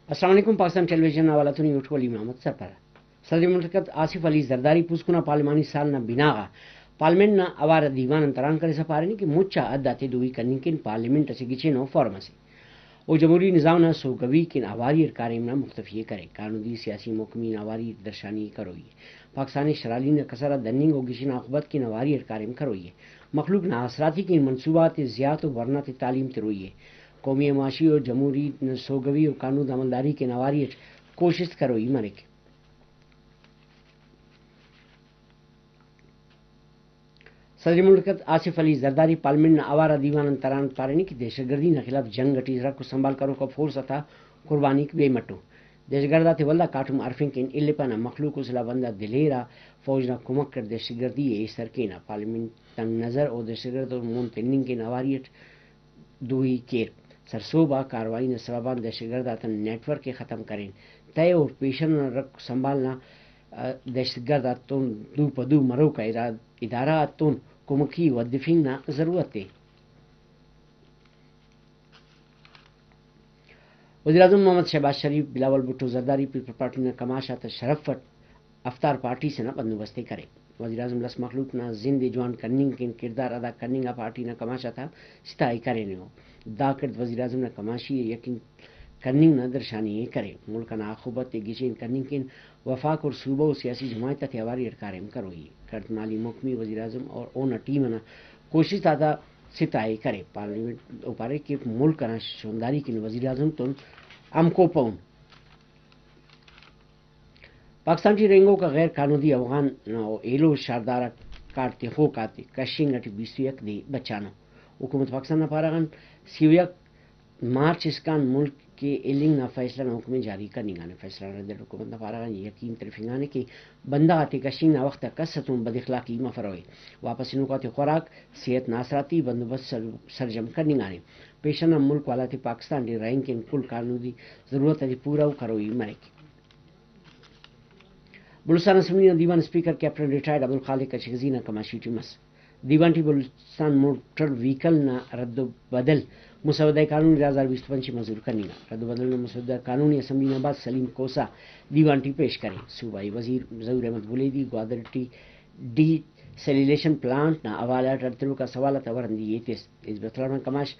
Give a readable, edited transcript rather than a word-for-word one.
السلام علیکم. پاکستان ٹیلی ویژن حوالتونی وٹولی محمد سرپر صدر مملکت آصف علی زرداری پوسکونا پارلیمانی سال نہ بناغا پارلیمنٹ نہ اوار دیوان انتران کرے سپارنی کہ مچا اداتے دوی کنکن پارلیمنٹ سے گچینو فارمسی او جمہوری نظام نہ سوگوی کن آواری کاریم نہ مختفی کرے قانونی سیاسی محکمین آواری درشانی کروئی پاکستانی شرالی نہ کسرہ دننگ و گشن عقبت کی آواری کاریم کروئی مخلوق نہ اثراتی کی منصوبات زیات و ورنات تعلیم تروئی قومی معاشی اور جمہوری سوگوی اور قانون عملداری کے نواریٹ کوشش کروئی مرک صدر مملکت آصف علی زرداری پارلیمنٹ نہ آوارہ دیوان تران پارنی کی دہشت گردی نہ خلاف جنگ گٹی رکھ سنبھال کرو کا فورس تھا قربانی بے مٹو دہشت گردہ تے ولدا کاٹم عرفین کے الپا نہ مخلوق اسلا بندہ دلیرا فوج نہ کمک کر دہشت گردی اے سرکے نہ پارلیمنٹ تنگ نظر اور دہشت گرد اور مون پیننگ کے نواریٹ دوئی کیر سرسوبہ کاروائی نے سببان دہشت گردہ تن نیٹ ورک کے ختم کریں طے اور پیشن رکھ سنبھالنا دہشت گردہ تون دو پدو مرو کا ادارہ تون کمکی و دفنگ نہ ضرورت ہے. وزیراعظم محمد شہباز شریف بلاول بھٹو زرداری پیپل پارٹی نے کماشات شرفت افطار پارٹی سے نہ بندوبستی کرے وزیراعظم لس مخلوق نہ زند جوان کننگ کے کردار ادا کرنے کا پارٹی نہ کماشا تھا ستائی کرے نو داکرد وزیراعظم نے کماشی یقین کننگ نہ درشانی کرے ملک نہ آخوبت گیچین کننگ کن وفاق اور صوبہ و سیاسی جماعت تہواری کاریم کروئی کرد مالی محکمی وزیراعظم اور اون ٹیم نہ کوشش دادا ستائی کرے پارلیمنٹ اوپارے کہ ملک نہ شونداری کن وزیراعظم تن ام کو پون پاکستان کی رینگو کا غیر قانونی افغان ایلو شاردارہ کارتے ہو کاتے کشنگ اٹھ 21 دی بچانو حکومت پاکستان نہ پاراغن سیویک مارچ اسکان ملک کے ایلنگ نہ فیصلہ نہ حکم جاری کرنے گانے فیصلہ نہ در حکومت نہ پاراغن یقین طرفنگانے کہ بندہ آتے کشنگ نہ وقت کستوں بد اخلاقی مفروئے واپس نکاتے خوراک صحت ناثراتی بندوبست سرجم کرنے گانے پیشنہ ملک والا تھے پاکستان دی رینک ان کل قانونی ضرورت ہے پورا کروئی مرک بلوچستان اسمبلی دیوان اسپیکر کیپٹن ریٹائرڈ عبدالخالق کچغزی نہ کماشی ٹیمس دیوان ٹی بلوچستان موٹر ویکل نہ رد و بدل مسودہ قانون 2025 منظور کرنے گا رد و بدل نہ مسودہ قانونی اسمبلی نہ بعد سلیم کوسا دیوان ٹی پیش کریں صوبائی وزیر ظہور احمد ولیدی گوادر ٹی ڈی سیلیلیشن پلانٹ نہ حوالہ ٹرترو کا سوالات ورندی یہ اس بطلان کماش